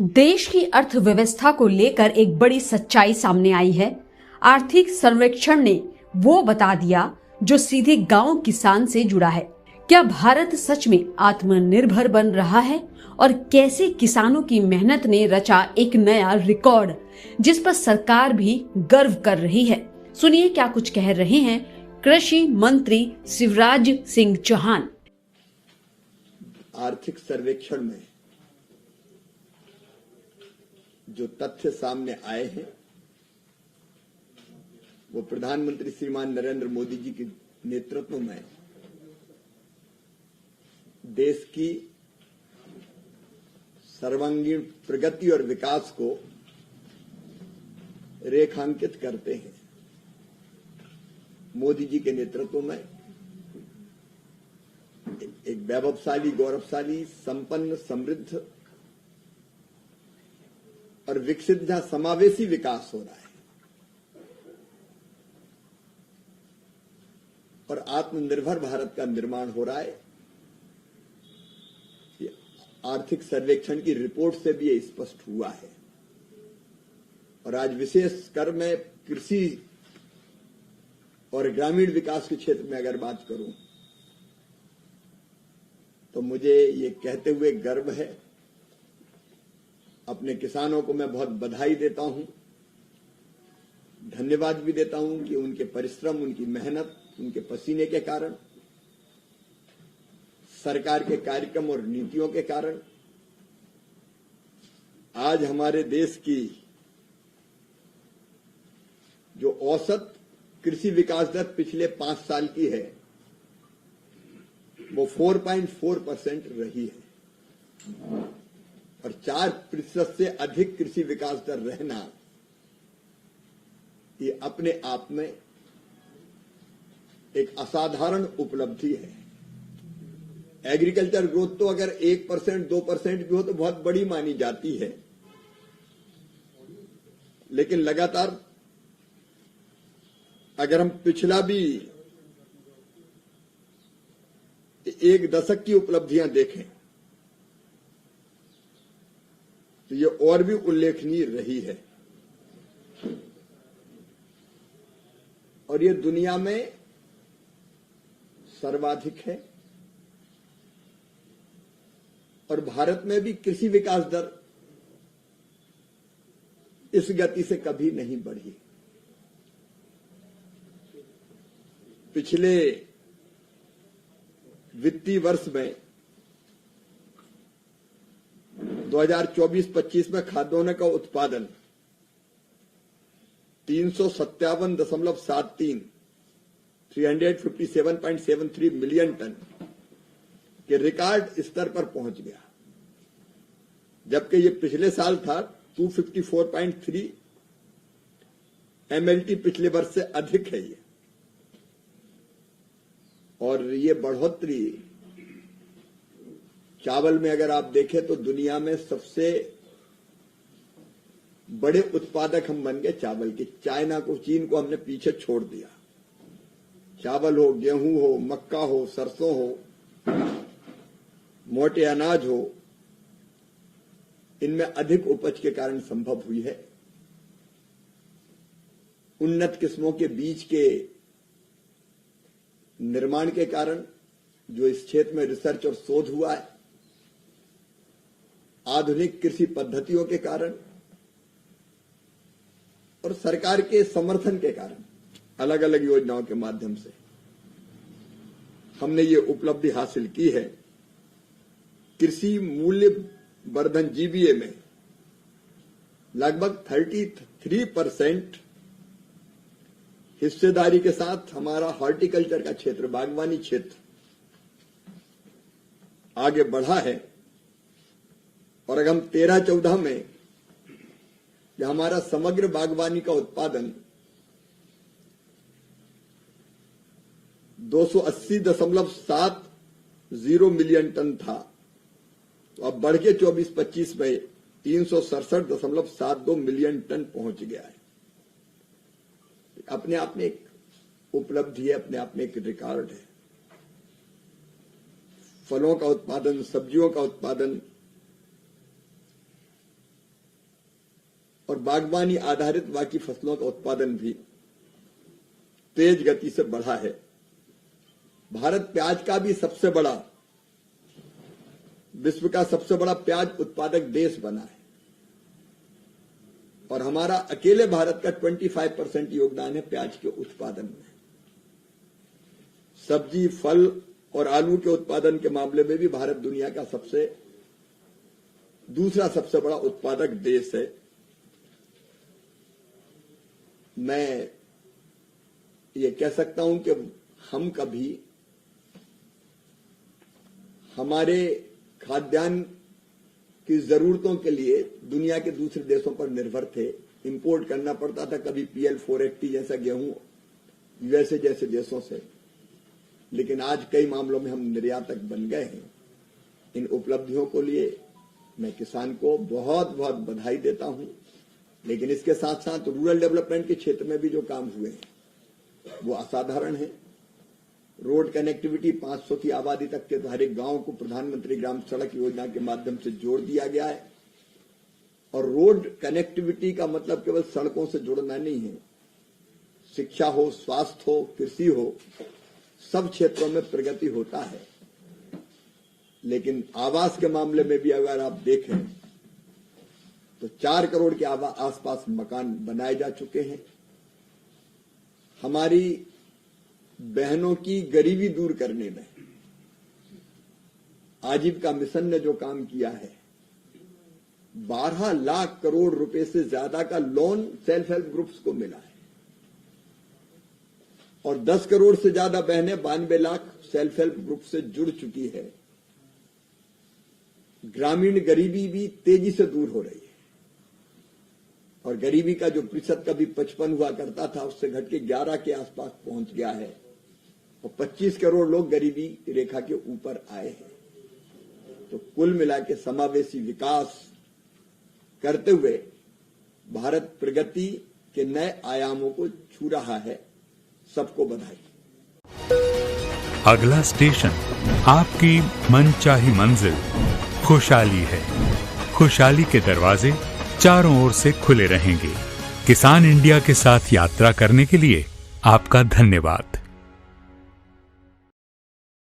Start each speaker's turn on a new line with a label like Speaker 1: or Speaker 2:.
Speaker 1: देश की अर्थव्यवस्था को लेकर एक बड़ी सच्चाई सामने आई है। आर्थिक सर्वेक्षण ने वो बता दिया जो सीधे गांव किसान से जुड़ा है। क्या भारत सच में आत्मनिर्भर बन रहा है और कैसे किसानों की मेहनत ने रचा एक नया रिकॉर्ड जिस पर सरकार भी गर्व कर रही है। सुनिए क्या कुछ कह रहे हैं कृषि मंत्री शिवराज सिंह चौहान।
Speaker 2: आर्थिक सर्वेक्षण में जो तथ्य सामने आए हैं वो प्रधानमंत्री श्रीमान नरेंद्र मोदी जी के नेतृत्व में देश की सर्वांगीण प्रगति और विकास को रेखांकित करते हैं। मोदी जी के नेतृत्व में एक वैभवशाली, गौरवशाली, संपन्न, समृद्ध और विकसित जहां समावेशी विकास हो रहा है और आत्मनिर्भर भारत का निर्माण हो रहा है। आर्थिक सर्वेक्षण की रिपोर्ट से भी ये स्पष्ट हुआ है। और आज विशेषकर मैं कृषि और ग्रामीण विकास के क्षेत्र में अगर बात करूं तो मुझे ये कहते हुए गर्व है, अपने किसानों को मैं बहुत बधाई देता हूं, धन्यवाद भी देता हूं कि उनके परिश्रम, उनकी मेहनत, उनके पसीने के कारण, सरकार के कार्यक्रम और नीतियों के कारण आज हमारे देश की जो औसत कृषि विकास दर पिछले 5 साल की है वो 4.4% रही है और 4% से अधिक कृषि विकास दर रहना ये अपने आप में एक असाधारण उपलब्धि है। एग्रीकल्चर ग्रोथ तो अगर 1%, 2% भी हो तो बहुत बड़ी मानी जाती है, लेकिन लगातार अगर हम पिछला भी एक दशक की उपलब्धियां देखें तो ये और भी उल्लेखनीय रही है और ये दुनिया में सर्वाधिक है। और भारत में भी कृषि विकास दर इस गति से कभी नहीं बढ़ी। पिछले वित्तीय वर्ष में 2024-25 में खाद्यान्न का उत्पादन 357.73 मिलियन टन के रिकॉर्ड स्तर पर पहुंच गया, जबकि ये पिछले साल था 254.3 MLT पिछले वर्ष से अधिक है ये। और ये बढ़ोतरी चावल में अगर आप देखें तो दुनिया में सबसे बड़े उत्पादक हम बन गए चावल के। चाइना को, चीन को हमने पीछे छोड़ दिया। चावल हो, गेहूं हो, मक्का हो, सरसों हो, मोटे अनाज हो, इनमें अधिक उपज के कारण संभव हुई है। उन्नत किस्मों के बीज के निर्माण के कारण जो इस क्षेत्र में रिसर्च और शोध हुआ है, आधुनिक कृषि पद्धतियों के कारण और सरकार के समर्थन के कारण अलग अलग योजनाओं के माध्यम से हमने ये उपलब्धि हासिल की है। कृषि मूल्य वर्धन जीबीए में लगभग 33% हिस्सेदारी के साथ हमारा हॉर्टिकल्चर का क्षेत्र, बागवानी क्षेत्र आगे बढ़ा है। और अगर हम 13-14 में जो हमारा समग्र बागवानी का उत्पादन 280.70 मिलियन टन था, तो अब बढ़ के 24-25 में 367.72 मिलियन टन पहुंच गया है। अपने आप में एक उपलब्धि है, अपने आप में एक रिकॉर्ड है। फलों का उत्पादन, सब्जियों का उत्पादन और बागवानी आधारित बाकी फसलों का उत्पादन भी तेज गति से बढ़ा है। भारत प्याज का भी विश्व का सबसे बड़ा प्याज उत्पादक देश बना है और हमारा अकेले भारत का 25% योगदान है प्याज के उत्पादन में। सब्जी, फल और आलू के उत्पादन के मामले में भी भारत दुनिया का दूसरा सबसे बड़ा उत्पादक देश है। मैं ये कह सकता हूं कि हम कभी हमारे खाद्यान्न की जरूरतों के लिए दुनिया के दूसरे देशों पर निर्भर थे। इंपोर्ट करना पड़ता था, कभी PL 480 जैसा गेहूं USA जैसे देशों से, लेकिन आज कई मामलों में हम निर्यातक बन गए हैं। इन उपलब्धियों को लिए मैं किसान को बहुत बहुत बधाई देता हूं, लेकिन इसके साथ साथ रूरल डेवलपमेंट के क्षेत्र में भी जो काम हुए हैं वो असाधारण है। रोड कनेक्टिविटी 500 की आबादी तक के हर एक गांव को प्रधानमंत्री ग्राम सड़क योजना के माध्यम से जोड़ दिया गया है। और रोड कनेक्टिविटी का मतलब केवल सड़कों से जुड़ना नहीं है, शिक्षा हो, स्वास्थ्य हो, कृषि हो, सब क्षेत्रों में प्रगति होता है। लेकिन आवास के मामले में भी अगर आप देखें तो 4 करोड़ के आसपास मकान बनाए जा चुके हैं। हमारी बहनों की गरीबी दूर करने में आजीविका मिशन ने जो काम किया है, 12 लाख करोड़ रुपए से ज्यादा का लोन सेल्फ हेल्प ग्रुप्स को मिला है और 10 करोड़ से ज्यादा बहनें 92 लाख सेल्फ हेल्प ग्रुप से जुड़ चुकी है। ग्रामीण गरीबी भी तेजी से दूर हो रही है और गरीबी का जो प्रतिशत कभी 55 हुआ करता था उससे घट के 11 के आसपास पहुंच गया है और 25 करोड़ लोग गरीबी रेखा के ऊपर आए हैं। तो कुल मिला के समावेशी विकास करते हुए भारत प्रगति के नए आयामों को छू रहा है। सबको बधाई।
Speaker 3: अगला स्टेशन आपकी मनचाही मंजिल खुशहाली है। खुशहाली के दरवाजे चारों ओर से खुले रहेंगे। किसान इंडिया के साथ यात्रा करने के लिए आपका धन्यवाद।